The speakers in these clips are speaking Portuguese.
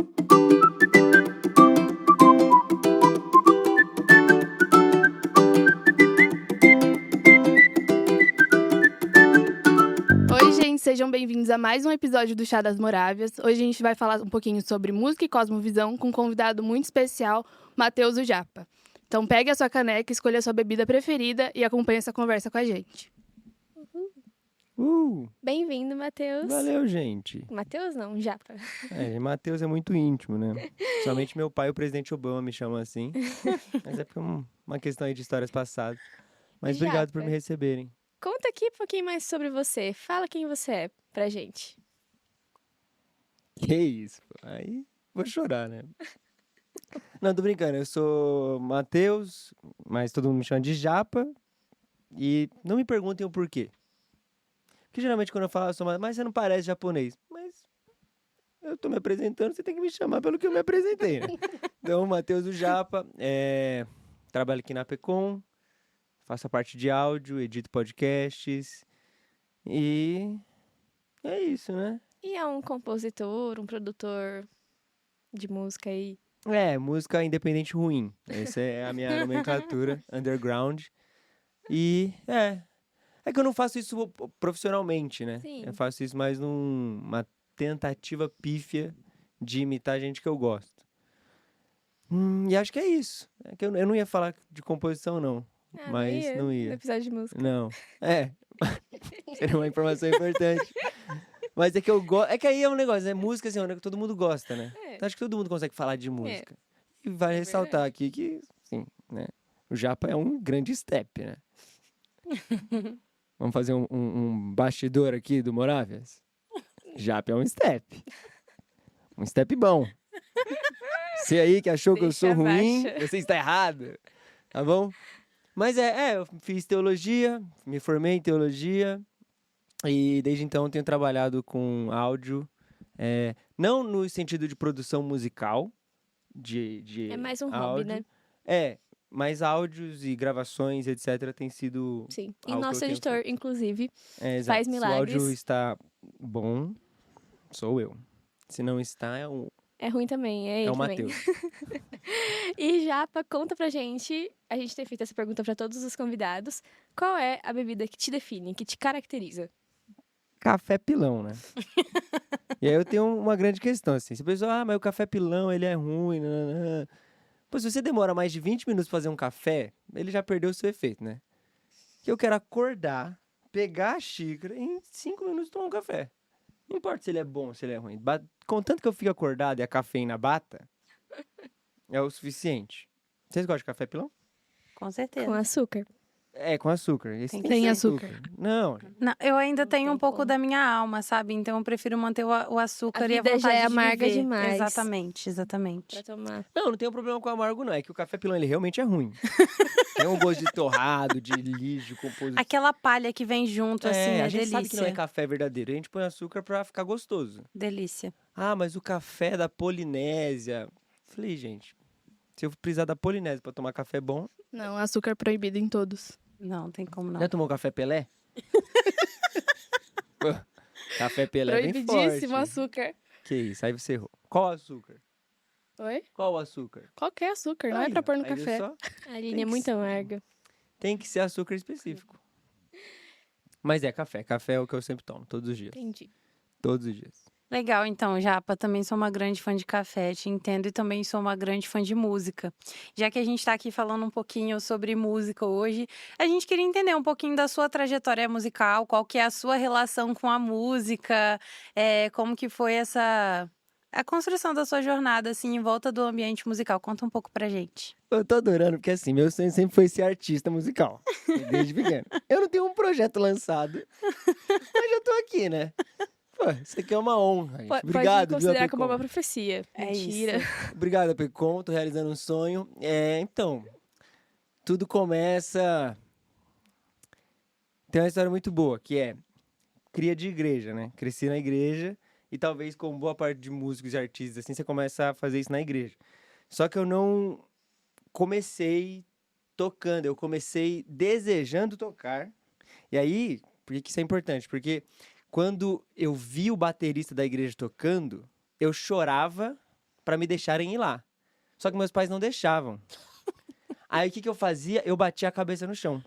Oi, gente, sejam bem-vindos a mais um episódio do Chá das Morávias. Hoje a gente vai falar um pouquinho sobre música e cosmovisão com um convidado muito especial, Matheus o Japa. Então pegue a sua caneca, escolha a sua bebida preferida e acompanhe essa conversa com a gente. Bem-vindo, Matheus. Valeu, gente. Matheus não, Japa. Matheus é muito íntimo, né? Somente meu pai, o presidente Obama, me chama assim. Mas é por uma questão aí de histórias passadas. Mas obrigado por me receberem. Conta aqui um pouquinho mais sobre você. Fala quem você é pra gente. Que isso, pô. Aí vou chorar, né? Não, tô brincando. Eu sou Matheus, mas todo mundo me chama de Japa. E não me perguntem o porquê. Porque geralmente quando eu falo, eu sou mas você não parece japonês. Mas eu tô me apresentando, você tem que me chamar pelo que eu me apresentei, né? Então, Matheus o Japa, trabalho aqui na Pecom, faço a parte de áudio, edito podcasts e é isso, né? E é um compositor, um produtor de música aí? Música independente ruim. Essa é a minha nomenclatura, underground. E é que eu não faço isso profissionalmente, né? Sim. Eu faço isso mais numa tentativa pífia de imitar gente que eu gosto. E acho que é isso. É que eu não ia falar de composição, não. Mas não ia. No episódio de música. Não. Seria uma informação importante. Mas é que eu gosto. É que aí é um negócio, né? Música, assim, é um negócio que todo mundo gosta, né? Então acho que todo mundo consegue falar de música. E vale ressaltar aqui que, sim, né? O Japa é um grande step, né? Vamos fazer um bastidor aqui do Morávias? Japa é um step. Um step bom. Você aí que achou que eu sou ruim, você está errado. Tá bom? Mas eu fiz teologia, me formei em teologia. E desde então tenho trabalhado com áudio. Não no sentido de produção musical. É mais um áudio. hobby, né? Mas áudios e gravações, etc., tem sido. Sim. E nosso editor, inclusive, faz milagres. Se o áudio está bom, sou eu. Se não está, é ruim também, é ele o também. Matheus. E Japa, conta pra gente, a gente tem feito essa pergunta pra todos os convidados, qual é a bebida que te define, que te caracteriza? Café pilão, né? E aí eu tenho uma grande questão, assim. Se a pessoa, mas o café pilão, ele é ruim, nananã. Pô, se você demora mais de 20 minutos pra fazer um café, ele já perdeu o seu efeito, né? Que eu quero acordar, pegar a xícara e em 5 minutos tomar um café. Não importa se ele é bom ou se ele é ruim. Contanto que eu fique acordado e a cafeína bata, é o suficiente. Vocês gostam de café pilão? Com certeza. Com açúcar. Com açúcar. Tem açúcar. Não, eu ainda tenho um pouco como. da minha alma, sabe? Então eu prefiro manter o açúcar e a vida vontade já é de amarga viver. demais. Exatamente. Pra tomar. não tenho problema com amargo, não. É que o café pilão, ele realmente é ruim. Tem um gosto de torrado, de lixo, de composição. Aquela palha que vem junto, assim, é a gente delícia. sabe que não é café verdadeiro. A gente põe açúcar pra ficar gostoso. Delícia. Ah, mas o café da Polinésia... Falei, gente, se eu precisar da Polinésia pra tomar café bom... Não, açúcar proibido em todos. Não, tem como não. Já tomou café Pelé? Pô, café Pelé é bem forte. Proibidíssimo açúcar. Que isso, aí você errou. Qual açúcar? Oi? Qual açúcar? Qualquer açúcar, não é pra pôr no Aí viu café. só? A Aline é muito amarga. Tem que ser açúcar específico. Mas café. Café é o que eu sempre tomo, todos os dias. Entendi. Todos os dias. Legal, então, Japa, também sou uma grande fã de café, te entendo, e também sou uma grande fã de música. Já que a gente está aqui falando um pouquinho sobre música hoje, a gente queria entender um pouquinho da sua trajetória musical, qual que é a sua relação com a música, como que foi a construção da sua jornada, assim, em volta do ambiente musical. Conta um pouco pra gente. Eu tô adorando, porque assim, meu sonho sempre foi ser artista musical, desde pequeno. Eu não tenho um projeto lançado, mas já tô aqui, né? Pô, isso aqui é uma honra, gente. Obrigado, pode considerar como Pecom. uma profecia. Mentira. Obrigado, Pecom. Tô realizando um sonho. Então, tudo começa... Tem uma história muito boa, que é cria de igreja, né? Cresci na igreja e talvez com boa parte de músicos e artistas, assim, você começa a fazer isso na igreja. Só que eu não comecei tocando, eu comecei desejando tocar. E aí, por que isso é importante? Porque... quando eu vi o baterista da igreja tocando, eu chorava pra me deixarem ir lá. Só que meus pais não deixavam. Aí o que eu fazia? Eu batia a cabeça no chão.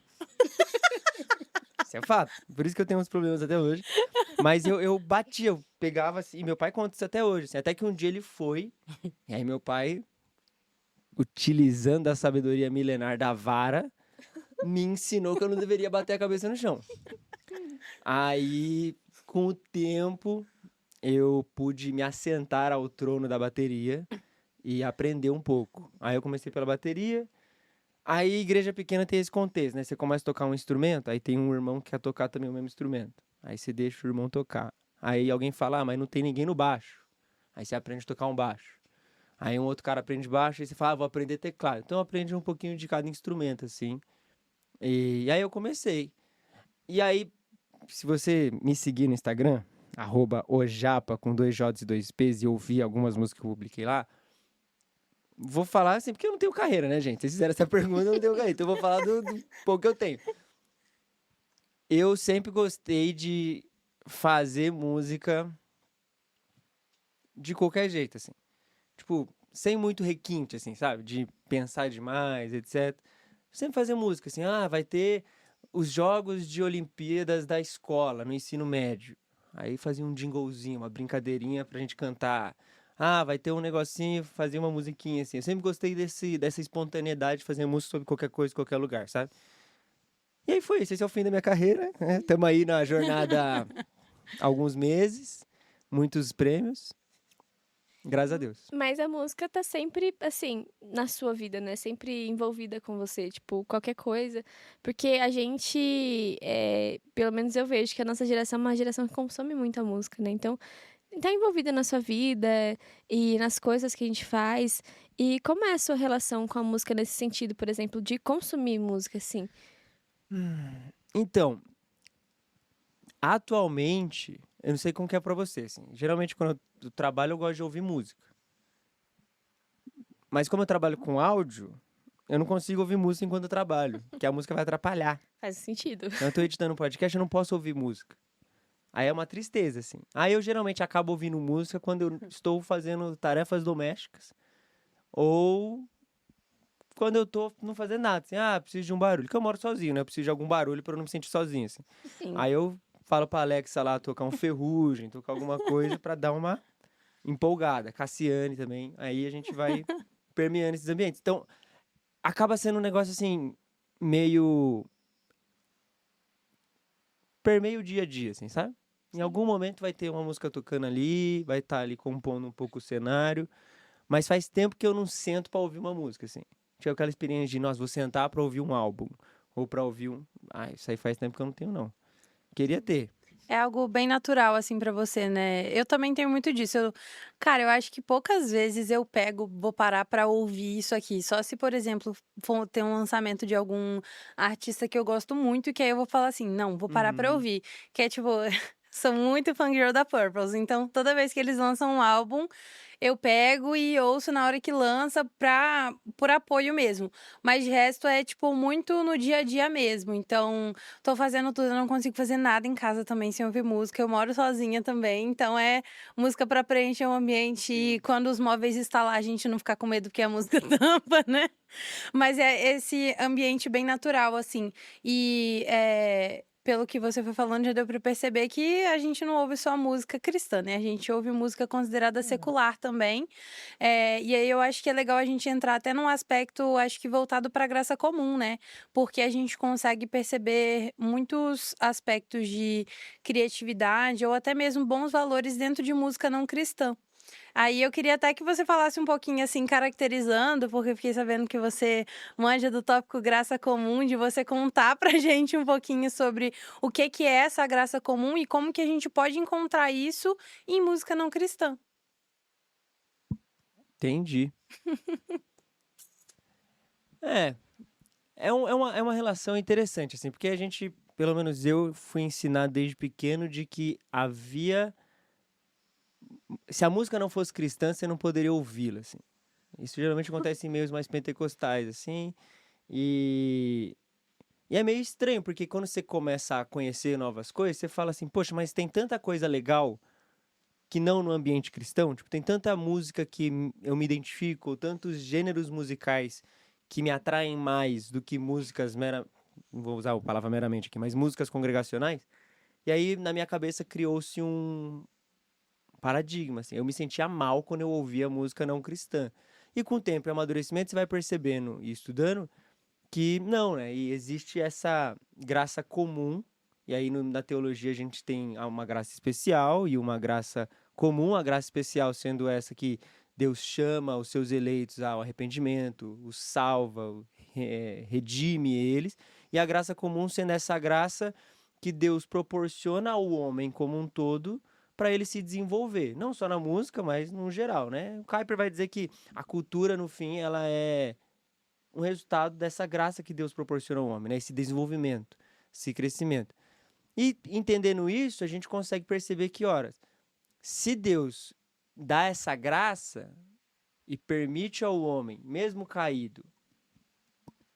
Isso é fato. Por isso que eu tenho uns problemas até hoje. Mas eu batia, eu pegava assim, e meu pai conta isso até hoje. Assim, até que um dia ele foi, e aí meu pai, utilizando a sabedoria milenar da vara, me ensinou que eu não deveria bater a cabeça no chão. Aí, com o tempo, eu pude me assentar ao trono da bateria e aprender um pouco. Aí eu comecei pela bateria. Aí, igreja pequena tem esse contexto, né? Você começa a tocar um instrumento, aí tem um irmão que quer tocar também o mesmo instrumento. Aí você deixa o irmão tocar. Aí alguém fala, mas não tem ninguém no baixo. Aí você aprende a tocar um baixo. Aí um outro cara aprende baixo, aí você fala, vou aprender teclado. Então aprende um pouquinho de cada instrumento, assim. E aí eu comecei. E aí, se você me seguir no Instagram, @ojapa, com 2 J's e 2 P's, e ouvir algumas músicas que eu publiquei lá, vou falar assim, porque eu não tenho carreira, né, gente? Vocês fizeram essa pergunta, eu não tenho carreira. Então eu vou falar do pouco que eu tenho. Eu sempre gostei de fazer música de qualquer jeito, assim. Tipo, sem muito requinte, assim, sabe? De pensar demais, etc. Sempre fazer música, assim. Vai ter os jogos de Olimpíadas da escola, no ensino médio. Aí fazia um jinglezinho, uma brincadeirinha pra gente cantar. Vai ter um negocinho, fazia uma musiquinha, assim. Eu sempre gostei dessa espontaneidade de fazer música sobre qualquer coisa, qualquer lugar, sabe? E aí foi isso, esse é o fim da minha carreira, né? Estamos aí na jornada há alguns meses, muitos prêmios, graças a Deus. Mas a música tá sempre, assim, na sua vida, né? Sempre envolvida com você, tipo, qualquer coisa. Porque a gente, pelo menos eu vejo que a nossa geração é uma geração que consome muita música, né? Então, tá envolvida na sua vida e nas coisas que a gente faz. E como é a sua relação com a música nesse sentido, por exemplo, de consumir música, assim? Então, atualmente, eu não sei como que é pra você, assim. Geralmente, quando eu trabalho, eu gosto de ouvir música. Mas como eu trabalho com áudio, eu não consigo ouvir música enquanto eu trabalho, porque a música vai atrapalhar. Faz sentido. Então, eu tô editando um podcast, eu não posso ouvir música. Aí é uma tristeza, assim. Aí eu geralmente acabo ouvindo música quando eu estou fazendo tarefas domésticas. Ou quando eu tô não fazendo nada, assim, preciso de um barulho. Porque eu moro sozinho, né? Eu preciso de algum barulho pra eu não me sentir sozinho, assim. Sim. Aí eu falo pra Alexa lá tocar um Ferrugem, tocar alguma coisa pra dar uma empolgada. Cassiane também. Aí a gente vai permeando esses ambientes. Então, acaba sendo um negócio assim, meio. Permeia o dia a dia, assim, sabe? Em algum momento vai ter uma música tocando ali, vai estar ali compondo um pouco o cenário. Mas faz tempo que eu não sento pra ouvir uma música, assim. Tinha aquela experiência de, nossa, vou sentar pra ouvir um álbum. Ou pra ouvir um. Isso aí faz tempo que eu não tenho, não. Queria ter. É algo bem natural, assim, pra você, né? Eu também tenho muito disso. Cara, eu acho que poucas vezes eu vou parar pra ouvir isso aqui. Só se, por exemplo, for ter um lançamento de algum artista que eu gosto muito, que aí eu vou falar assim, não, vou parar pra ouvir. Que é tipo, sou muito fangirl da Purples, então toda vez que eles lançam um álbum, eu pego e ouço na hora que lança por apoio mesmo. Mas de resto é, tipo, muito no dia a dia mesmo. Então, tô fazendo tudo, eu não consigo fazer nada em casa também sem ouvir música. Eu moro sozinha também, então é música pra preencher o ambiente. E quando os móveis estão lá, a gente não ficar com medo que a música tampa, né? Mas é esse ambiente bem natural, assim. E pelo que você foi falando, já deu pra perceber que a gente não ouve só música cristã, né? A gente ouve música considerada secular também. E aí eu acho que é legal a gente entrar até num aspecto, acho que voltado pra graça comum, né? Porque a gente consegue perceber muitos aspectos de criatividade ou até mesmo bons valores dentro de música não cristã. Aí eu queria até que você falasse um pouquinho assim, caracterizando, porque eu fiquei sabendo que você manja do tópico graça comum, de você contar pra gente um pouquinho sobre o que é essa graça comum e como que a gente pode encontrar isso em música não cristã. Entendi. É uma relação interessante, assim, porque a gente, pelo menos eu, fui ensinado desde pequeno de que havia. Se a música não fosse cristã, você não poderia ouvi-la, assim. Isso geralmente acontece em meios mais pentecostais, assim. E é meio estranho, porque quando você começa a conhecer novas coisas, você fala assim, poxa, mas tem tanta coisa legal que não no ambiente cristão. Tipo, tem tanta música que eu me identifico, ou tantos gêneros musicais que me atraem mais do que músicas não vou usar a palavra meramente aqui, mas músicas congregacionais. E aí, na minha cabeça, criou-se um paradigma, assim. Eu me sentia mal quando eu ouvia música não cristã. E com o tempo e amadurecimento, você vai percebendo e estudando que não, né? E existe essa graça comum. E aí, na teologia, a gente tem uma graça especial e uma graça comum. A graça especial sendo essa que Deus chama os seus eleitos ao arrependimento, os salva, redime eles. E a graça comum sendo essa graça que Deus proporciona ao homem como um todo para ele se desenvolver. Não só na música, mas no geral, né? O Kuyper vai dizer que a cultura, no fim, ela é um resultado dessa graça que Deus proporciona ao homem, né? Esse desenvolvimento, esse crescimento. E entendendo isso, a gente consegue perceber que, ora, se Deus dá essa graça e permite ao homem, mesmo caído,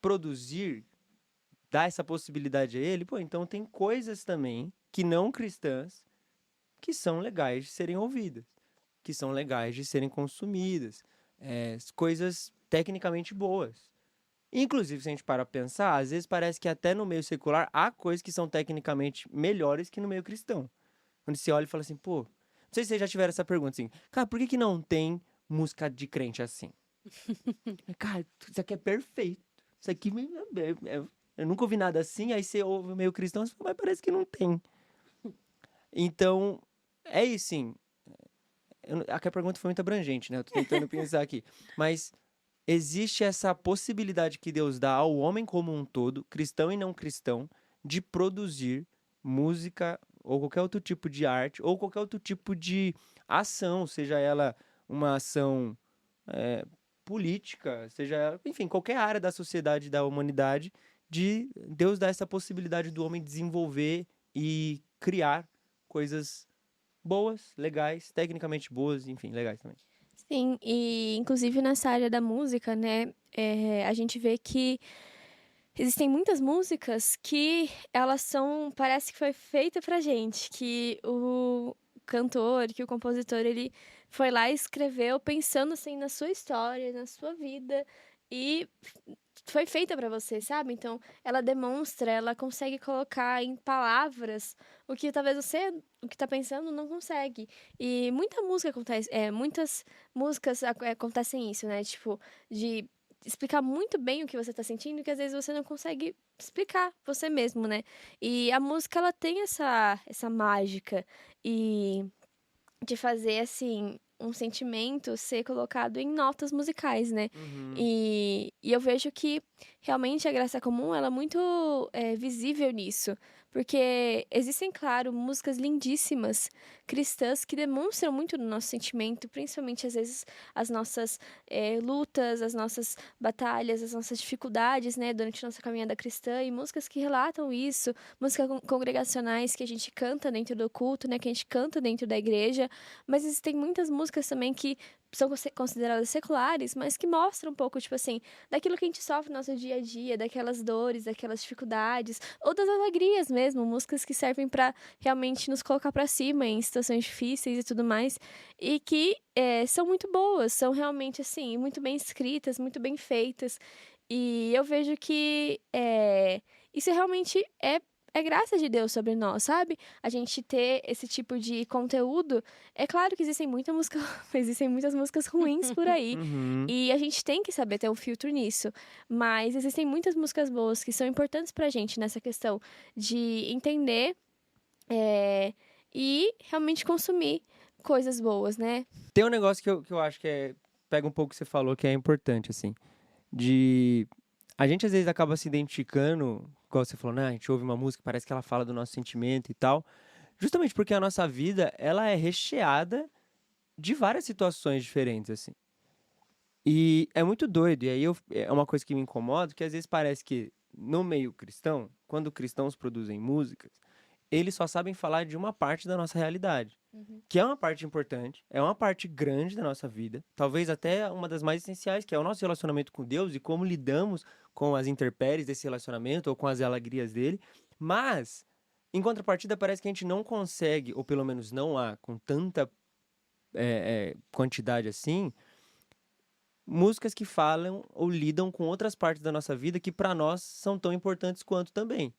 produzir, dá essa possibilidade a ele, pô, então tem coisas também que não cristãs que são legais de serem ouvidas, que são legais de serem consumidas, coisas tecnicamente boas. Inclusive, se a gente para pensar, às vezes parece que até no meio secular há coisas que são tecnicamente melhores que no meio cristão. Quando você olha e fala assim, pô, não sei se vocês já tiveram essa pergunta assim, cara, por que não tem música de crente assim? Cara, isso aqui é perfeito. Isso aqui eu nunca ouvi nada assim, aí você ouve o meio cristão, você fala, mas parece que não tem. Então, é isso, sim. Aqui a pergunta foi muito abrangente, né? Eu tô tentando pensar aqui. Mas existe essa possibilidade que Deus dá ao homem como um todo, cristão e não cristão, de produzir música ou qualquer outro tipo de arte ou qualquer outro tipo de ação, seja ela uma ação política, seja ela, enfim, qualquer área da sociedade, da humanidade, de Deus dar essa possibilidade do homem desenvolver e criar coisas boas, legais, tecnicamente boas, enfim, legais também. Sim, e inclusive nessa área da música, né, a gente vê que existem muitas músicas que elas são, parece que foi feita pra gente, que o cantor, que o compositor, ele foi lá e escreveu pensando assim na sua história, na sua vida e foi feita pra você, sabe? Então, ela demonstra, ela consegue colocar em palavras o que talvez você, o que tá pensando, não consegue. E muita música acontece, muitas músicas acontecem isso, né? Tipo, de explicar muito bem o que você tá sentindo, que às vezes você não consegue explicar você mesmo, né? E a música, ela tem essa mágica e de fazer, assim, um sentimento ser colocado em notas musicais, né? E eu vejo que realmente a graça comum, ela é muito visível nisso. Porque existem, claro, músicas lindíssimas, cristãs, que demonstram muito do nosso sentimento, principalmente, às vezes, as nossas lutas, as nossas batalhas, as nossas dificuldades, né, durante a nossa caminhada cristã, e músicas que relatam isso, músicas congregacionais que a gente canta dentro do culto, né, que a gente canta dentro da igreja, mas existem muitas músicas também que são consideradas seculares, mas que mostram um pouco, tipo assim, daquilo que a gente sofre no nosso dia a dia, daquelas dores, daquelas dificuldades, ou das alegrias mesmo, músicas que servem pra realmente nos colocar pra cima em situações difíceis e tudo mais, e que são muito boas, são realmente, assim, muito bem escritas, muito bem feitas, e eu vejo que isso realmente é graça de Deus sobre nós, sabe? A gente ter esse tipo de conteúdo. É claro que existem muitas músicas ruins por aí. E a gente tem que saber ter um filtro nisso. Mas existem muitas músicas boas que são importantes pra gente nessa questão de entender e realmente consumir coisas boas, né? Tem um negócio que eu acho que pega um pouco o que você falou, que é importante, assim, a gente às vezes acaba se identificando, igual você falou, né? A gente ouve uma música, parece que ela fala do nosso sentimento e tal, justamente porque a nossa vida, ela é recheada de várias situações diferentes, assim. E é muito doido, e aí é uma coisa que me incomoda, que às vezes parece que no meio cristão, quando cristãos produzem músicas, eles só sabem falar de uma parte da nossa realidade, que é uma parte importante, é uma parte grande da nossa vida, talvez até uma das mais essenciais, que é o nosso relacionamento com Deus e como lidamos com as intempéries desse relacionamento ou com as alegrias dele, mas, em contrapartida, parece que a gente não consegue, ou pelo menos não há com tanta quantidade assim, músicas que falam ou lidam com outras partes da nossa vida que para nós são tão importantes quanto também.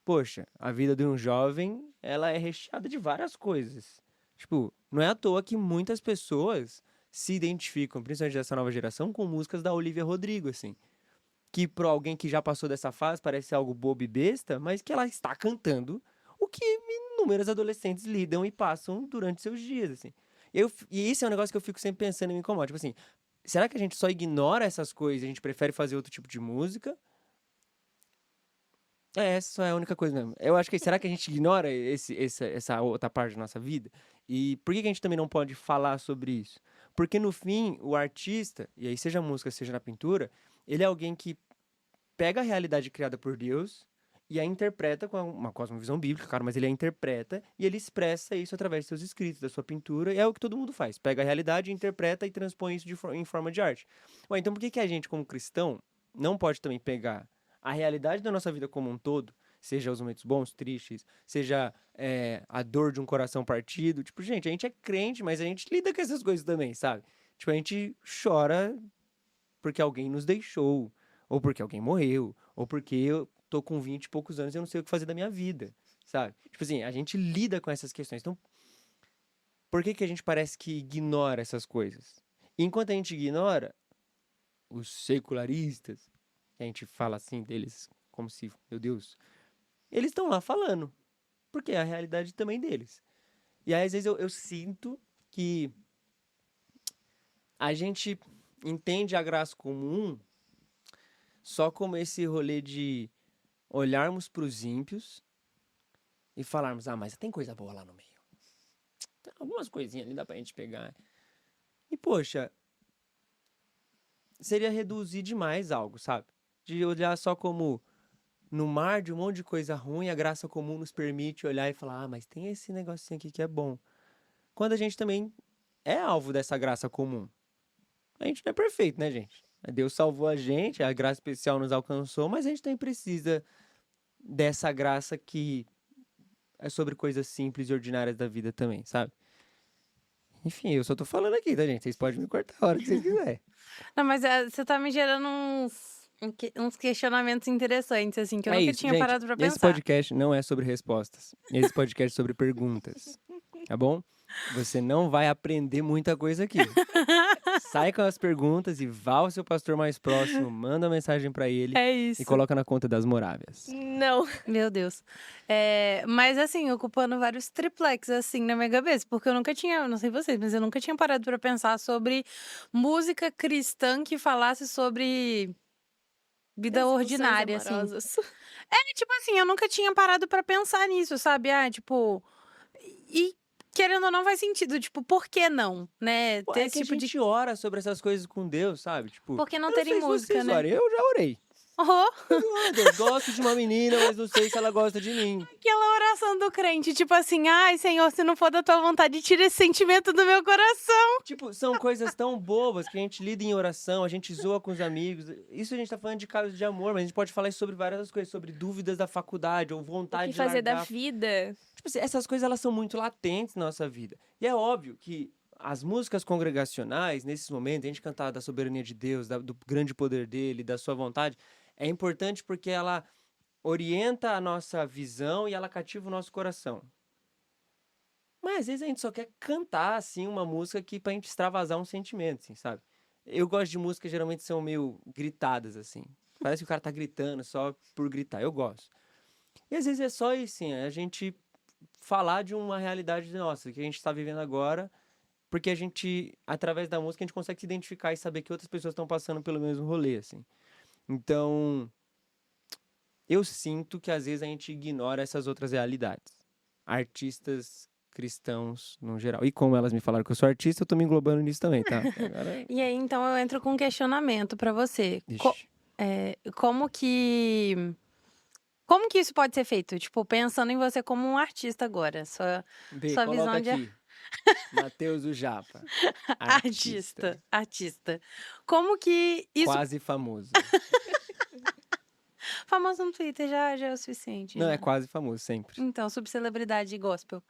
Poxa, a vida de um jovem, ela é recheada de várias coisas. Tipo, não é à toa que muitas pessoas se identificam, principalmente dessa nova geração, com músicas da Olivia Rodrigo, assim. Que para alguém que já passou dessa fase parece algo bobo e besta, mas que ela está cantando o que inúmeros adolescentes lidam e passam durante seus dias, assim. E isso é um negócio que eu fico sempre pensando e me incomoda. Tipo assim, será que a gente só ignora essas coisas e a gente prefere fazer outro tipo de música? Essa é a única coisa mesmo. Eu acho que será que a gente ignora essa outra parte da nossa vida? E por que que a gente também não pode falar sobre isso? Porque no fim, o artista, e aí seja música, seja na pintura, ele é alguém que pega a realidade criada por Deus e a interpreta com uma cosmovisão bíblica, claro, mas ele a interpreta e ele expressa isso através de seus escritos, da sua pintura, e é o que todo mundo faz. Pega a realidade, interpreta e transpõe isso em forma de arte. Ué, então por que que a gente, como cristão, não pode também pegar a realidade da nossa vida como um todo, seja os momentos bons, tristes, seja a dor de um coração partido? Tipo, gente, a gente é crente, mas a gente lida com essas coisas também, sabe? Tipo, a gente chora porque alguém nos deixou, ou porque alguém morreu, ou porque eu tô com 20 e poucos anos e eu não sei o que fazer da minha vida, sabe? Tipo assim, a gente lida com essas questões. Então, por que que a gente parece que ignora essas coisas? E enquanto a gente ignora, os secularistas, que a gente fala assim deles, como se, meu Deus, eles estão lá falando, porque é a realidade também deles. E aí, às vezes, eu sinto que a gente entende a graça comum só como esse rolê de olharmos para os ímpios e falarmos, mas tem coisa boa lá no meio. Tem algumas coisinhas ali, dá pra gente pegar. E, poxa, seria reduzir demais algo, sabe? De olhar só como no mar de um monte de coisa ruim, a graça comum nos permite olhar e falar, mas tem esse negocinho aqui que é bom. Quando a gente também é alvo dessa graça comum. A gente não é perfeito, né, gente? Deus salvou a gente, a graça especial nos alcançou, mas a gente também precisa dessa graça que é sobre coisas simples e ordinárias da vida também, sabe? Enfim, eu só tô falando aqui, tá, gente? Vocês podem me cortar a hora que vocês quiserem. Não, mas você tá me gerando uns questionamentos interessantes, assim, que eu nunca tinha gente, parado pra pensar. Esse podcast não é sobre respostas. Esse podcast é sobre perguntas. Tá bom? Você não vai aprender muita coisa aqui. Sai com as perguntas e vá ao seu pastor mais próximo, manda uma mensagem pra ele É isso. e coloca na conta das Morávias. Não. Meu Deus. Mas assim, ocupando vários triplex assim na minha cabeça, porque eu nunca tinha, não sei vocês, mas eu nunca tinha parado pra pensar sobre música cristã que falasse sobre vida ordinária, assim. Tipo assim, eu nunca tinha parado pra pensar nisso, sabe? Tipo, e querendo ou não faz sentido, tipo, por que não, né? Pô, Ter é esse que tipo a gente ora sobre essas coisas com Deus, sabe? Tipo, Por que não eu terem sei se música, vocês né? oram, eu já orei. Oh, Deus, gosto de uma menina, mas não sei se ela gosta de mim. aquela oração do crente, tipo assim, ai, Senhor, se não for da tua vontade, tira esse sentimento do meu coração. Tipo, são coisas tão bobas que a gente lida em oração, a gente zoa com os amigos. Isso a gente tá falando de casos de amor, mas a gente pode falar sobre várias outras coisas, sobre dúvidas da faculdade ou O vontade que de fazer largar. da vida? Tipo assim, essas coisas elas são muito latentes na nossa vida. E é óbvio que as músicas congregacionais, nesses momentos, a gente cantar da soberania de Deus, do grande poder dele, da sua vontade, é importante porque ela orienta a nossa visão e ela cativa o nosso coração. Mas às vezes a gente só quer cantar, assim, uma música que pra gente extravasar um sentimento, assim, sabe? Eu gosto de músicas que geralmente são meio gritadas, assim. Parece que o cara tá gritando só por gritar. Eu gosto. E às vezes é só isso, assim, a gente falar de uma realidade nossa, que a gente tá vivendo agora, porque a gente, através da música, a gente consegue se identificar e saber que outras pessoas estão passando pelo mesmo rolê, assim. Então, eu sinto que às vezes a gente ignora essas outras realidades. Artistas cristãos, no geral. E como elas me falaram que eu sou artista, eu tô me englobando nisso também, tá? Agora... E aí, então, eu entro com um questionamento pra você. Ixi. Como que isso pode ser feito? Tipo, pensando em você como um artista agora. Sua Vê, visão coloca de aqui. Matheus o Japa. artista. Como que isso Quase famoso. Famoso no Twitter já é o suficiente. Não, já. é quase famoso, sempre. Então, subcelebridade gospel.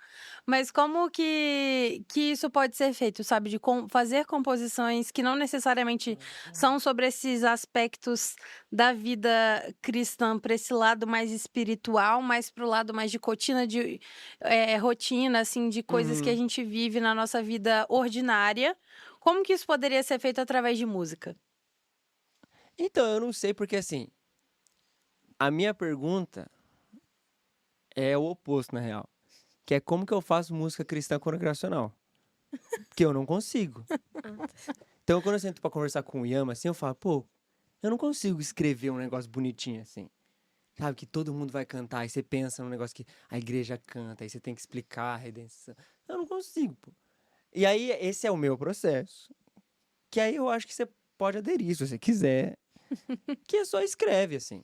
Mas como que isso pode ser feito, sabe? De fazer composições que não necessariamente são sobre esses aspectos da vida cristã, para esse lado mais espiritual, mais pro lado mais de rotina, assim, de coisas que a Uhum. gente vive na nossa vida ordinária. Como que isso poderia ser feito através de música? Então, eu não sei, porque assim, a minha pergunta é o oposto, na real. Que é como que eu faço música cristã congregacional? Porque eu não consigo. Então, quando eu sento pra conversar com o Yama, assim, eu falo, pô, eu não consigo escrever um negócio bonitinho assim. Sabe, que todo mundo vai cantar, aí você pensa num negócio que a igreja canta, aí você tem que explicar a redenção. Eu não consigo, pô. E aí, esse é o meu processo. Que aí eu acho que você pode aderir, se você quiser. Que é só escreve, assim.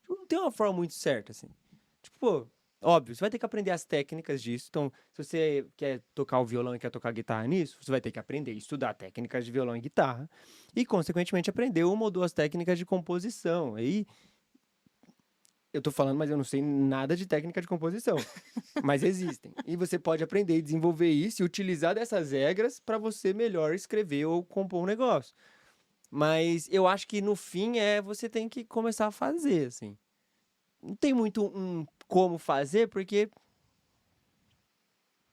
Tipo, não tem uma forma muito certa, assim. Tipo, pô, óbvio, você vai ter que aprender as técnicas disso. Então, se você quer tocar o violão e quer tocar guitarra nisso, você vai ter que aprender, estudar técnicas de violão e guitarra. E, consequentemente, aprender uma ou duas técnicas de composição. Aí, eu tô falando, mas eu não sei nada de técnica de composição. Mas existem. E você pode aprender e desenvolver isso e utilizar dessas regras para você melhor escrever ou compor um negócio. Mas eu acho que no fim você tem que começar a fazer, assim. Não tem muito um como fazer, porque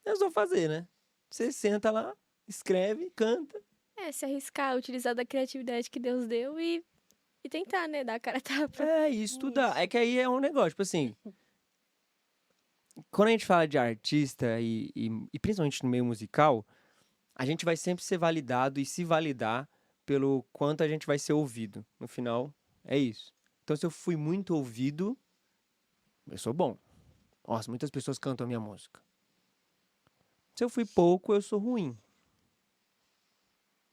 é só fazer, né? Você senta lá, escreve, canta. Se arriscar, utilizar da criatividade que Deus deu e tentar, né? Dar a cara a tapa. E estudar. É que aí é um negócio, tipo assim. Quando a gente fala de artista e principalmente no meio musical, a gente vai sempre ser validado e se validar pelo quanto a gente vai ser ouvido. No final, é isso. Então, se eu fui muito ouvido, eu sou bom. Nossa, muitas pessoas cantam a minha música. Se eu fui pouco, eu sou ruim.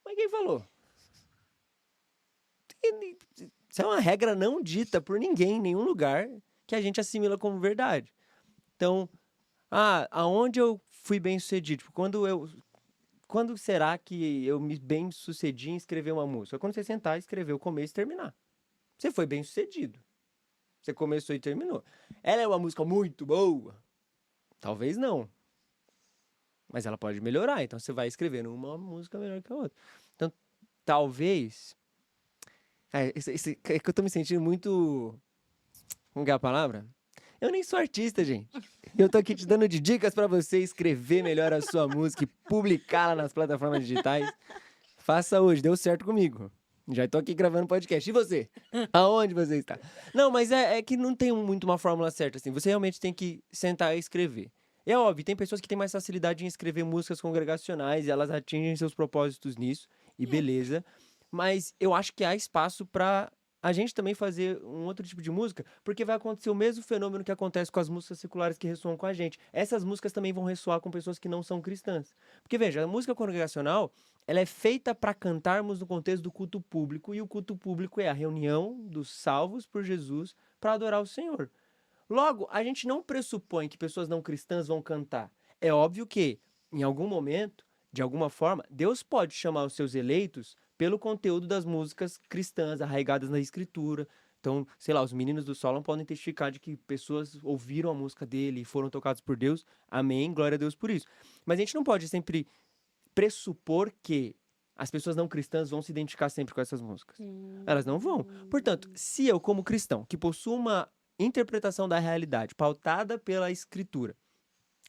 Mas quem falou? Isso é uma regra não dita por ninguém, em nenhum lugar, que a gente assimila como verdade. Então, aonde eu fui bem sucedido? Tipo, quando será que eu me bem sucedi em escrever uma música? Quando você sentar, escrever o começo e terminar. Você foi bem sucedido. Você começou e terminou. Ela é uma música muito boa? Talvez não. Mas ela pode melhorar, então você vai escrevendo uma música melhor que a outra. Então, talvez... é que eu tô me sentindo muito... Como que é a palavra? Eu nem sou artista, gente. Eu tô aqui te dando de dicas pra você escrever melhor a sua música e publicá-la nas plataformas digitais. Faça hoje, deu certo comigo. Já tô aqui gravando podcast. E você? Aonde você está? Não, mas é que não tem muito uma fórmula certa, assim. Você realmente tem que sentar e escrever. É óbvio, tem pessoas que têm mais facilidade em escrever músicas congregacionais e elas atingem seus propósitos nisso, e beleza. Mas eu acho que há espaço pra a gente também fazer um outro tipo de música, porque vai acontecer o mesmo fenômeno que acontece com as músicas seculares que ressoam com a gente. Essas músicas também vão ressoar com pessoas que não são cristãs. Porque, veja, a música congregacional, ela é feita para cantarmos no contexto do culto público, e o culto público é a reunião dos salvos por Jesus para adorar o Senhor. Logo, a gente não pressupõe que pessoas não cristãs vão cantar. É óbvio que, em algum momento, de alguma forma, Deus pode chamar os seus eleitos pelo conteúdo das músicas cristãs arraigadas na Escritura. Então, sei lá, os meninos do Solon podem testificar de que pessoas ouviram a música dele e foram tocados por Deus. Amém, glória a Deus por isso. Mas a gente não pode sempre pressupor que as pessoas não cristãs vão se identificar sempre com essas músicas. Elas não vão. Portanto, se eu, como cristão, que possuo uma interpretação da realidade pautada pela Escritura,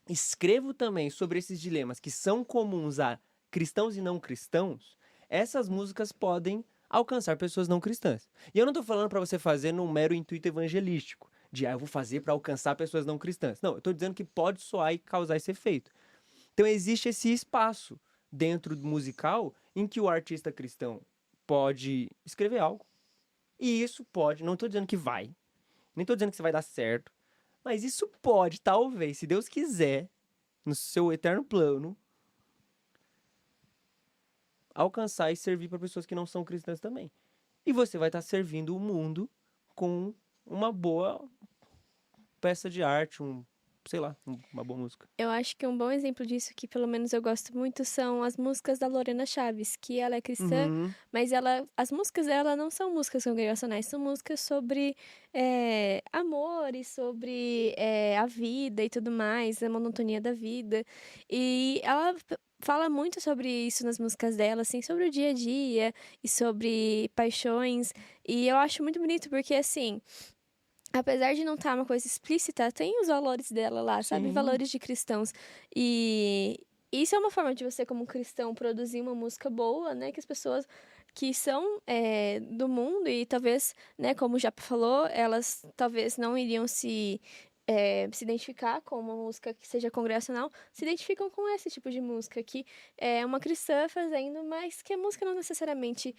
escrevo também sobre esses dilemas que são comuns a cristãos e não cristãos, essas músicas podem alcançar pessoas não cristãs. E eu não estou falando para você fazer num mero intuito evangelístico, de eu vou fazer para alcançar pessoas não cristãs. Não, eu estou dizendo que pode soar e causar esse efeito. Então existe esse espaço dentro do musical em que o artista cristão pode escrever algo. E isso pode, não estou dizendo que vai, nem estou dizendo que isso vai dar certo, mas isso pode, talvez, se Deus quiser, no seu eterno plano, alcançar e servir para pessoas que não são cristãs também. E você vai estar servindo o mundo com uma boa peça de arte, sei lá, uma boa música. Eu acho que um bom exemplo disso, que pelo menos eu gosto muito, são as músicas da Lorena Chaves, que ela é cristã, Uhum. mas as músicas dela não são músicas congregacionais, são músicas sobre amor e sobre a vida e tudo mais, a monotonia da vida. E ela fala muito sobre isso nas músicas dela, assim, sobre o dia a dia e sobre paixões. E eu acho muito bonito porque, assim, apesar de não estar uma coisa explícita, tem os valores dela lá, sabe? Sim. Valores de cristãos. E isso é uma forma de você, como cristão, produzir uma música boa, né? Que as pessoas que são do mundo e talvez, né, como o Japa falou, elas talvez não iriam se identificar com uma música que seja congregacional, se identificam com esse tipo de música que é uma cristã fazendo, mas que a música não necessariamente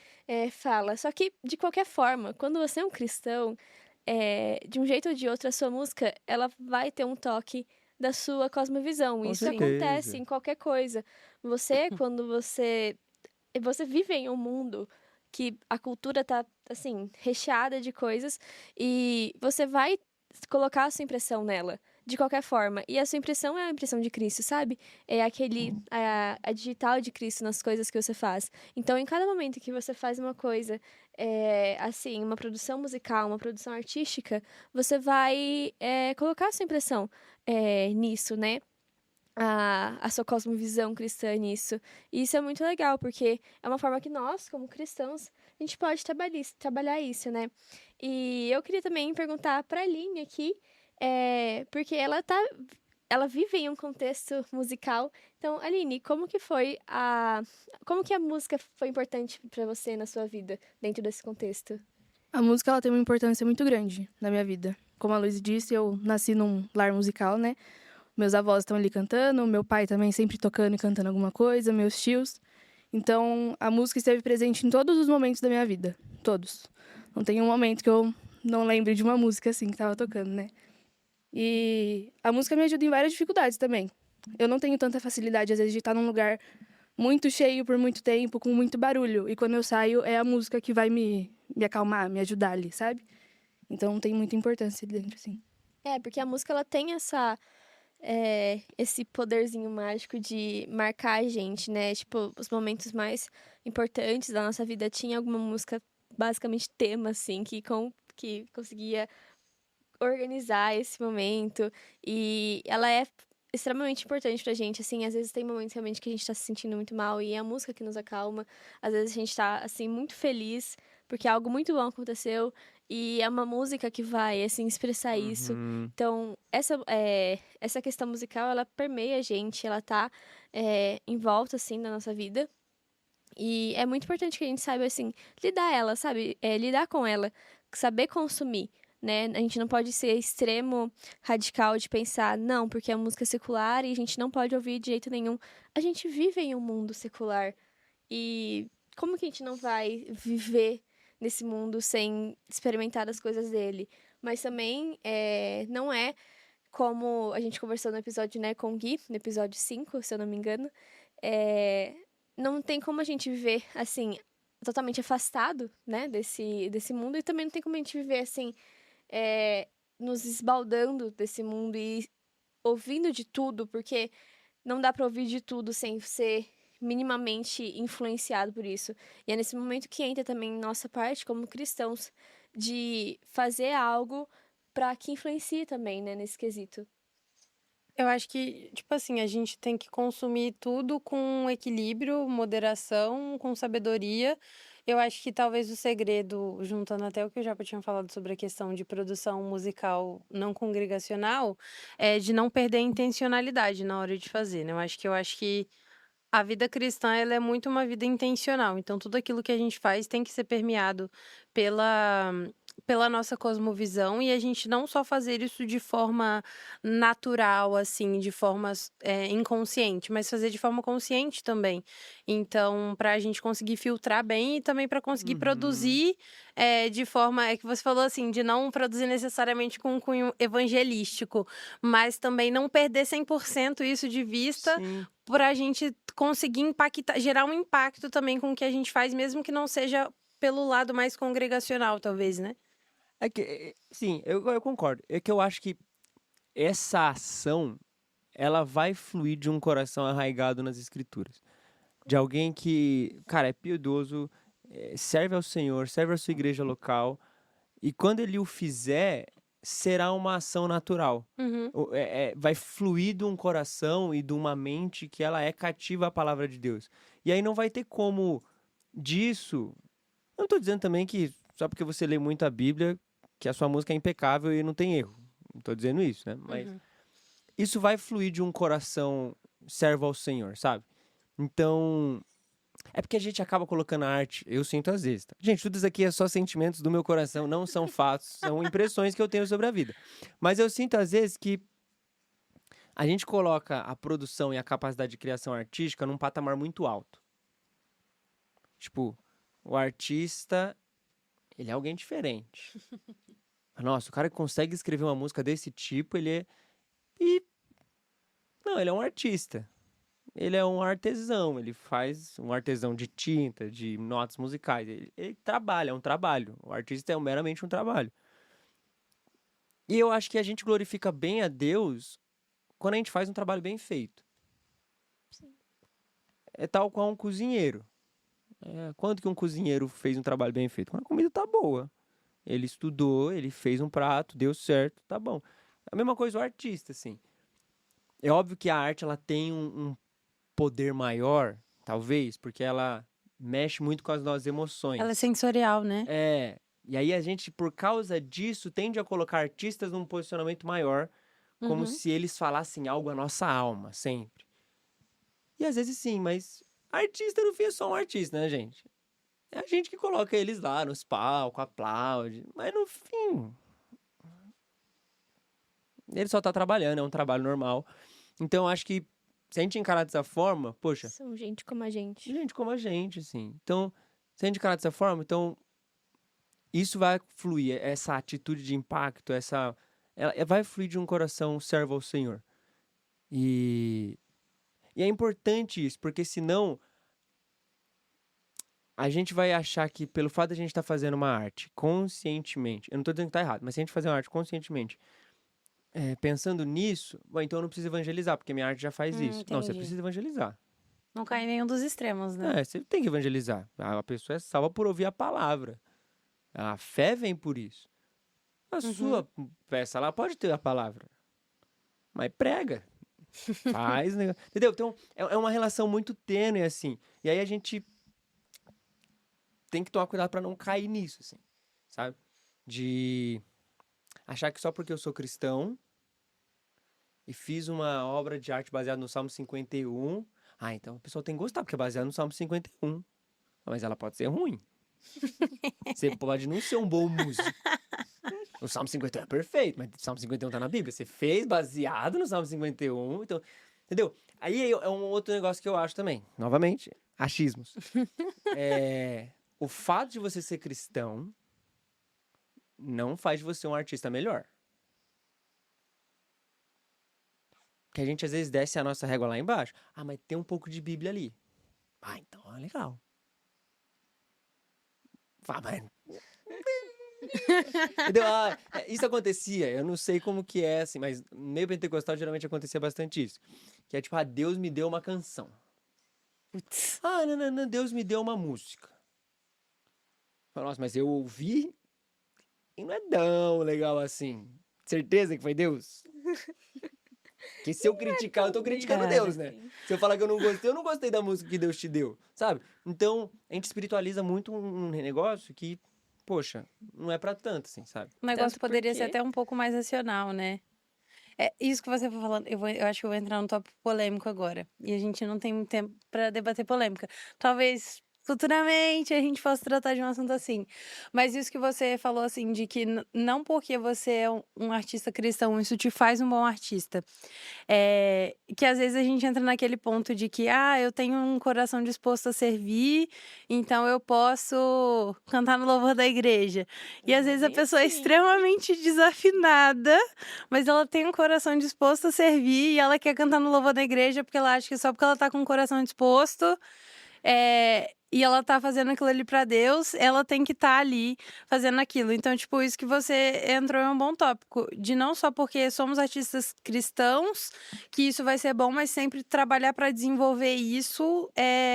fala. Só que, de qualquer forma, quando você é um cristão, de um jeito ou de outro, a sua música, ela vai ter um toque da sua cosmovisão. Com Isso certeza. acontece em qualquer coisa. Quando você vive em um mundo que a cultura tá, assim, recheada de coisas e você vai colocar a sua impressão nela, de qualquer forma. E a sua impressão é a impressão de Cristo, sabe? É a digital de Cristo nas coisas que você faz. Então, em cada momento que você faz uma coisa, assim, uma produção musical, uma produção artística, você vai colocar a sua impressão nisso, né? A sua cosmovisão cristã nisso. E isso é muito legal, porque é uma forma que nós, como cristãos, a gente pode trabalhar isso, né? E eu queria também perguntar para a Aline aqui, porque ela vive em um contexto musical. Então, Aline, como que a música foi importante para você na sua vida, dentro desse contexto? A música ela tem uma importância muito grande na minha vida. Como a Luísa disse, eu nasci num lar musical, né? Meus avós estão ali cantando, meu pai também sempre tocando e cantando alguma coisa, meus tios. Então, a música esteve presente em todos os momentos da minha vida. Todos. Não tem um momento que eu não lembre de uma música assim que estava tocando, né? E a música me ajuda em várias dificuldades também. Eu não tenho tanta facilidade, às vezes, de estar num lugar muito cheio por muito tempo, com muito barulho. E quando eu saio, é a música que vai me acalmar, me ajudar ali, sabe? Então, tem muita importância ali dentro, assim. Porque a música ela tem esse poderzinho mágico de marcar a gente, né? Tipo, os momentos mais importantes da nossa vida tinha alguma música, basicamente tema, assim, que conseguia organizar esse momento. E ela é extremamente importante pra gente, assim, às vezes tem momentos realmente que a gente tá se sentindo muito mal e é a música que nos acalma. Às vezes a gente tá, assim, muito feliz porque algo muito bom aconteceu e é uma música que vai, assim, expressar isso. Uhum. Então, essa questão musical, ela permeia a gente, ela tá em volta, assim, da nossa vida. E é muito importante que a gente saiba, assim, lidar ela, sabe? Lidar com ela, saber consumir, né? A gente não pode ser extremo radical de pensar, não, porque a música é secular e a gente não pode ouvir de jeito nenhum. A gente vive em um mundo secular. E como que a gente não vai viver nesse mundo sem experimentar as coisas dele? Mas também não é como a gente conversou no episódio, né, com o Gui, no episódio 5, se eu não me engano. Não tem como a gente viver, assim, totalmente afastado, né, desse mundo. E também não tem como a gente viver, assim, nos esbaldando desse mundo e ouvindo de tudo, porque não dá pra ouvir de tudo sem ser minimamente influenciado por isso. E é nesse momento que entra também nossa parte como cristãos de fazer algo pra que influencie também, né, nesse quesito. Eu acho que, tipo assim, a gente tem que consumir tudo com equilíbrio, moderação, com sabedoria. Eu acho que talvez o segredo, juntando até o que eu já tinha falado sobre a questão de produção musical não congregacional, é de não perder a intencionalidade na hora de fazer, né? Eu acho que a vida cristã, ela é muito uma vida intencional. Então, tudo aquilo que a gente faz tem que ser permeado pela, pela nossa cosmovisão e a gente não só fazer isso de forma natural, assim, de forma inconsciente, mas fazer de forma consciente também. Então, para a gente conseguir filtrar bem e também para conseguir Uhum. produzir de forma, que você falou assim, de não produzir necessariamente com um cunho evangelístico, mas também não perder 100% isso de vista, Sim. para a gente conseguir impactar, gerar um impacto também com o que a gente faz, mesmo que não seja pelo lado mais congregacional, talvez, né? É que, sim, eu concordo. É que eu acho que essa ação, ela vai fluir de um coração arraigado nas Escrituras. De alguém que, cara, é piedoso, serve ao Senhor, serve a sua igreja local. E quando ele o fizer, será uma ação natural. Uhum. Vai fluir de um coração e de uma mente que ela é cativa à palavra de Deus. E aí não vai ter como disso... Eu não estou dizendo também que só porque você lê muito a Bíblia, que a sua música é impecável e não tem erro. Não estou dizendo isso, né? Mas isso vai fluir de um coração servo ao Senhor, sabe? Então, é porque a gente acaba colocando a arte, eu sinto às vezes, tá? Gente, tudo isso aqui é só sentimentos do meu coração, não são fatos, são impressões que eu tenho sobre a vida. Mas eu sinto às vezes que a gente coloca a produção e a capacidade de criação artística num patamar muito alto. Tipo, o artista, ele é alguém diferente. Nossa, o cara que consegue escrever uma música desse tipo, ele é... Não, ele é um artista. Ele é um artesão, ele faz um artesão de tinta, de notas musicais. Ele trabalha, é um trabalho. O artista é meramente um trabalho. E eu acho que a gente glorifica bem a Deus quando a gente faz um trabalho bem feito. Sim. É tal qual um cozinheiro. Quando que um cozinheiro fez um trabalho bem feito? Quando a comida tá boa. Ele estudou, ele fez um prato, deu certo, tá bom. A mesma coisa o artista, assim. É óbvio que a arte ela tem um poder maior, talvez, porque ela mexe muito com as nossas emoções. Ela é sensorial, né? E aí a gente, por causa disso, tende a colocar artistas num posicionamento maior, como se eles falassem algo à nossa alma, sempre. E às vezes sim, mas artista no fim é só um artista, né, gente? É a gente que coloca eles lá nos palcos, aplaude, mas no fim... Ele só tá trabalhando, é um trabalho normal. Então eu acho que se a gente encarar dessa forma, poxa... São gente como a gente. Gente como a gente, assim. Então, se a gente encarar dessa forma, então... Isso vai fluir, essa atitude de impacto, ela vai fluir de um coração servo ao Senhor. E é importante isso, porque senão... A gente vai achar que pelo fato de a gente estar fazendo uma arte conscientemente... Eu não tô dizendo que tá errado, mas se a gente fazer uma arte conscientemente... pensando nisso, bom, então eu não preciso evangelizar, porque minha arte já faz isso. Não, você Entendi. precisa evangelizar. Não cai em nenhum dos extremos, né? Você tem que evangelizar. A pessoa é salva por ouvir a palavra. A fé vem por isso. A sua peça lá pode ter a palavra, mas prega. Faz, né? Entendeu? Então, é uma relação muito tênue, assim. E aí a gente tem que tomar cuidado para não cair nisso, assim, sabe? De achar que só porque eu sou cristão e fiz uma obra de arte baseada no Salmo 51, então a pessoa tem que gostar, porque é baseado no Salmo 51. Mas ela pode ser ruim. Você pode não ser um bom músico. O Salmo 51 é perfeito, mas o Salmo 51 tá na Bíblia. Você fez baseado no Salmo 51, então... Entendeu? Aí é um outro negócio que eu acho também. Novamente, achismos. O fato de você ser cristão não faz de você um artista melhor. Que a gente às vezes desce a nossa régua lá embaixo. Mas tem um pouco de Bíblia ali. Então é legal. Mas... Entendeu? Isso acontecia, eu não sei como que é, assim, mas no meio pentecostal geralmente acontecia bastante isso. Que é tipo, Deus me deu uma canção. Putz. Não, Deus me deu uma música. Nossa, mas eu ouvi e não é tão legal assim. Certeza que foi Deus? Porque se eu criticar, eu tô criticando Deus, né? Se eu falar que eu não gostei da música que Deus te deu, sabe? Então, a gente espiritualiza muito um negócio que, poxa, não é pra tanto, assim, sabe? O negócio Tanto poderia ser porque- até um pouco mais racional, né? É isso que você foi falando. Eu acho que eu vou entrar num tópico polêmico agora. E a gente não tem muito tempo pra debater polêmica. Talvez futuramente a gente possa tratar de um assunto assim. Mas isso que você falou, assim, de que não porque você é um artista cristão, isso te faz um bom artista. Que às vezes a gente entra naquele ponto de que, eu tenho um coração disposto a servir, então eu posso cantar no louvor da igreja. E às vezes a Bem pessoa é assim. extremamente desafinada, mas ela tem um coração disposto a servir e ela quer cantar no louvor da igreja porque ela acha que só porque ela tá com o coração disposto, e ela tá fazendo aquilo ali pra Deus, ela tem que estar ali fazendo aquilo. Então, tipo, isso que você entrou é um bom tópico, de não só porque somos artistas cristãos que isso vai ser bom, mas sempre trabalhar para desenvolver isso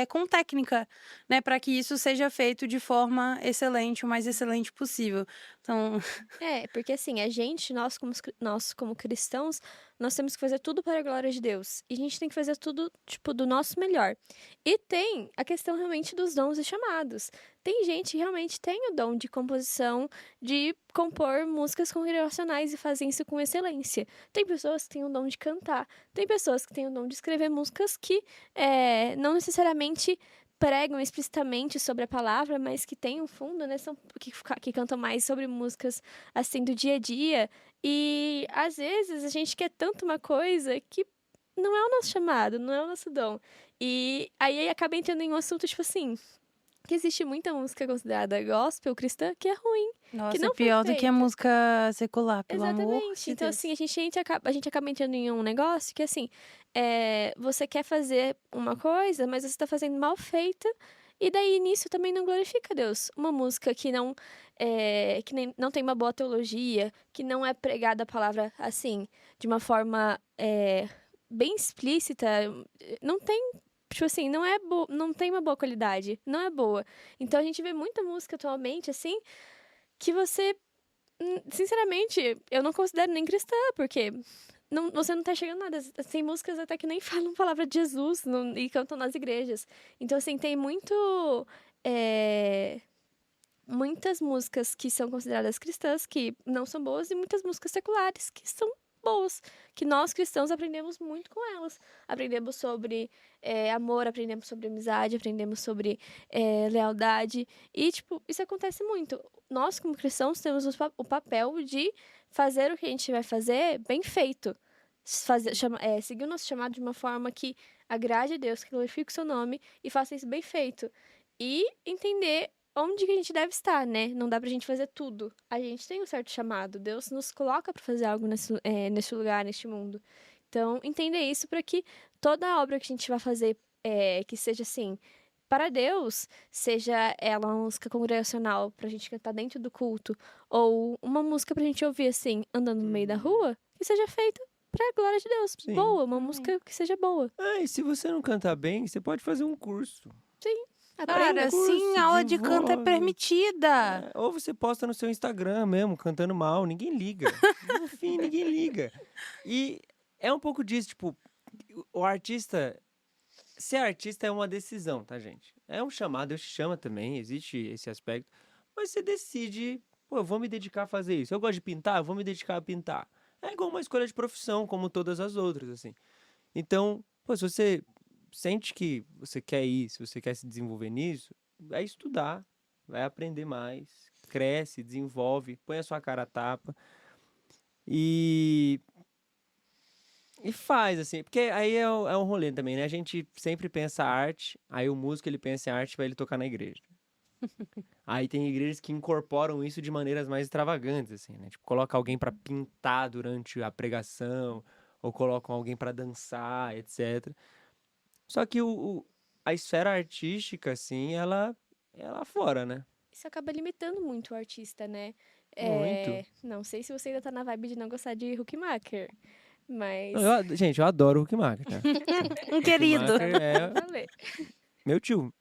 com técnica, né, para que isso seja feito de forma excelente, o mais excelente possível. Então, Porque assim, nós como cristãos, nós temos que fazer tudo para a glória de Deus. E a gente tem que fazer tudo, tipo, do nosso melhor. E tem a questão realmente dos dons e chamados. Tem gente que realmente tem o dom de composição, de compor músicas congregacionais e fazem isso com excelência. Tem pessoas que têm o dom de cantar. Tem pessoas que têm o dom de escrever músicas que não necessariamente pregam explicitamente sobre a palavra, mas que têm um fundo, né? Que cantam mais sobre músicas, assim, do dia a dia. E, às vezes, a gente quer tanto uma coisa que não é o nosso chamado, não é o nosso dom. E aí acaba entrando em um assunto, tipo assim, que existe muita música considerada gospel cristã que é ruim. nossa, não é foi pior do que a feita. música secular, pelo amor Exatamente. de Então, Deus. assim, a gente acaba entrando em um negócio que, assim, você quer fazer uma coisa, mas você tá fazendo mal feita, e daí nisso também não glorifica a Deus. Uma música que não tem uma boa teologia, que não é pregada a palavra, assim, de uma forma bem explícita, não tem. Tipo assim, não tem uma boa qualidade, não é boa. Então a gente vê muita música atualmente, assim, que você sinceramente, eu não considero nem cristã, porque você não tá chegando nada. Tem músicas até que nem falam palavra de Jesus e cantam nas igrejas. Então, assim, tem muitas músicas que são consideradas cristãs que não são boas e muitas músicas seculares que são boas, que nós cristãos aprendemos muito com elas. Aprendemos sobre amor, aprendemos sobre amizade, aprendemos sobre lealdade. E, tipo, isso acontece muito. Nós, como cristãos, temos o papel de fazer o que a gente vai fazer bem feito. Seguir o nosso chamado de uma forma que agrade a Deus, que glorifique o seu nome e faça isso bem feito. E entender onde que a gente deve estar, né? Não dá pra gente fazer tudo. A gente tem um certo chamado. Deus nos coloca pra fazer algo nesse lugar, neste mundo. Então, entender isso para que toda a obra que a gente vai fazer, que seja assim, para Deus, seja ela uma música congregacional pra gente cantar dentro do culto, ou uma música pra gente ouvir assim, andando no meio da rua, que seja feita pra glória de Deus. Sim. Boa, uma música que seja boa. E se você não cantar bem, você pode fazer um curso. Aprenda. Cara, curso, sim, a aula de canto é desenvolve. permitida. Ou você posta no seu Instagram mesmo, cantando mal, ninguém liga. No fim, ninguém liga. E é um pouco disso, tipo, o artista... Ser artista é uma decisão, tá, gente? É um chamado, Deus te chama também, existe esse aspecto. Mas você decide, pô, eu vou me dedicar a fazer isso. Eu gosto de pintar, eu vou me dedicar a pintar. É igual uma escolha de profissão, como todas as outras, assim. Então, pô, se você sente que você quer ir, se você quer se desenvolver nisso, vai estudar, vai aprender mais, cresce, desenvolve, põe a sua cara a tapa e faz, assim, porque aí é um rolê também, né? A gente sempre pensa arte, aí o músico ele pensa em arte, vai ele tocar na igreja. Aí tem igrejas que incorporam isso de maneiras mais extravagantes, assim, né? Tipo, coloca alguém pra pintar durante a pregação, ou colocam alguém pra dançar, etc. Só que a esfera artística, assim, ela é lá fora, né? Isso acaba limitando muito o artista, né? Muito. Não sei se você ainda tá na vibe de não gostar de Huckmacher, mas... Não, gente, eu adoro o Huckmacher, tá? Um querido. Huckmacher é Falei. meu tio.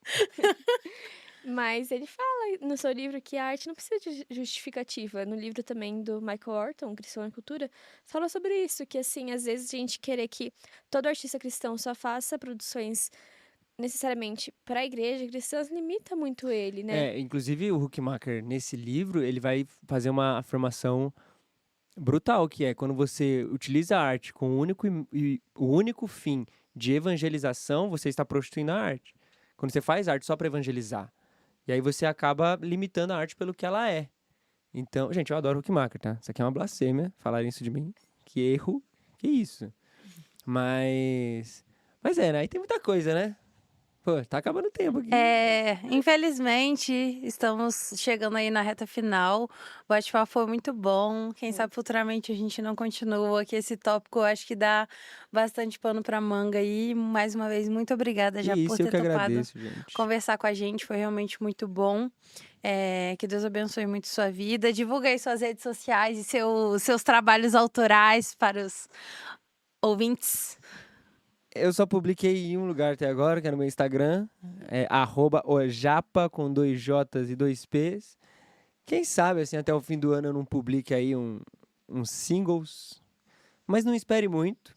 Mas ele fala no seu livro que a arte não precisa de justificativa. No livro também do Michael Orton, Cristão na Cultura, fala sobre isso, que assim, às vezes a gente querer que todo artista cristão só faça produções necessariamente para a igreja cristã limita muito ele, né? Inclusive o Huckmacher, nesse livro, ele vai fazer uma afirmação brutal, que é quando você utiliza a arte com o único fim de evangelização, você está prostituindo a arte. Quando você faz arte só para evangelizar. E aí você acaba limitando a arte pelo que ela é. Então, gente, eu adoro o Huckmacher, tá? Isso aqui é uma blasfêmia, falarem isso de mim. Que erro, que isso. Mas né? Aí tem muita coisa, né? Pô, tá acabando o tempo aqui. Infelizmente, estamos chegando aí na reta final. O bate-papo foi muito bom. Quem sabe futuramente a gente não continua, que esse tópico eu acho que dá bastante pano pra manga aí. Mais uma vez, muito obrigada já por Isso, eu ter que topado agradeço, gente. conversar com a gente. Foi realmente muito bom. Que Deus abençoe muito sua vida. Divulga aí suas redes sociais e seus trabalhos autorais para os ouvintes. Eu só publiquei em um lugar até agora, que é no meu Instagram. É @ojapa, com 2 J's e 2 P's. Quem sabe, assim, até o fim do ano eu não publique aí uns singles. Mas não espere muito.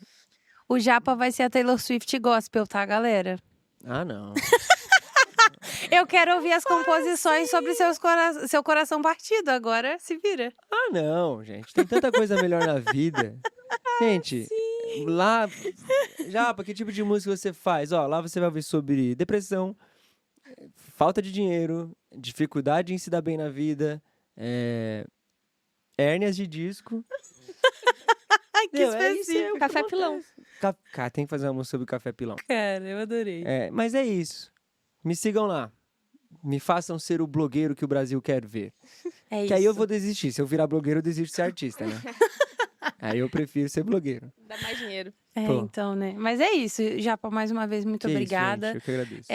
O Japa vai ser a Taylor Swift gospel, tá, galera? Ah, não. Eu quero ouvir as composições sobre seu coração partido. Agora se vira. Ah, não, gente. Tem tanta coisa melhor na vida. Gente, lá... Japa, que tipo de música você faz? Ó, lá você vai ouvir sobre depressão, falta de dinheiro, dificuldade em se dar bem na vida, hérnias de disco. Ai, que Meu, é isso, é específico. o que Café acontece. pilão. Cara, tem que fazer uma música sobre café pilão. Cara, eu adorei. Mas é isso. Me sigam lá. Me façam ser o blogueiro que o Brasil quer ver. É Que isso. aí eu vou desistir. Se eu virar blogueiro, eu desisto de ser artista, né? Aí eu prefiro ser blogueiro. Dá mais dinheiro. Pô. Então, né? Mas é isso. Japa, mais uma vez, muito Que obrigada. Isso, gente, eu que agradeço.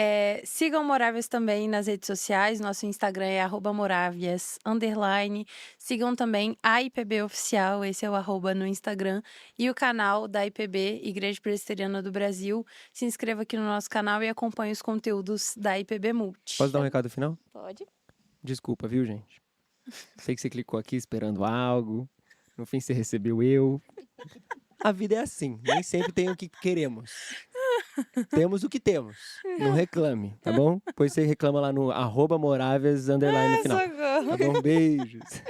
Sigam Morávias também nas redes sociais. Nosso Instagram é @morávias_. Sigam também a IPB Oficial, esse é o @ no Instagram. E o canal da IPB, Igreja Presbiteriana do Brasil. Se inscreva aqui no nosso canal e acompanhe os conteúdos da IPB Multi. Posso dar um recado final? Pode. Desculpa, viu, gente? Sei que você clicou aqui esperando algo. No fim, você recebeu eu. A vida é assim. Nem sempre tem o que queremos. Temos o que temos. Não reclame, tá bom? Depois você reclama lá no @morávias_ no final. Socorro. Tá bom? Beijos.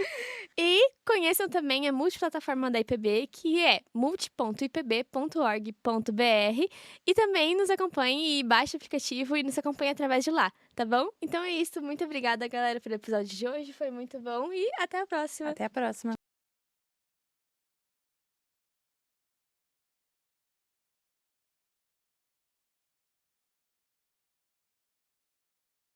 E conheçam também a multiplataforma da IPB, que é multi.ipb.org.br. E também nos acompanhe e baixe o aplicativo e nos acompanhe através de lá, tá bom? Então é isso. Muito obrigada, galera, pelo episódio de hoje. Foi muito bom e até a próxima. Até a próxima.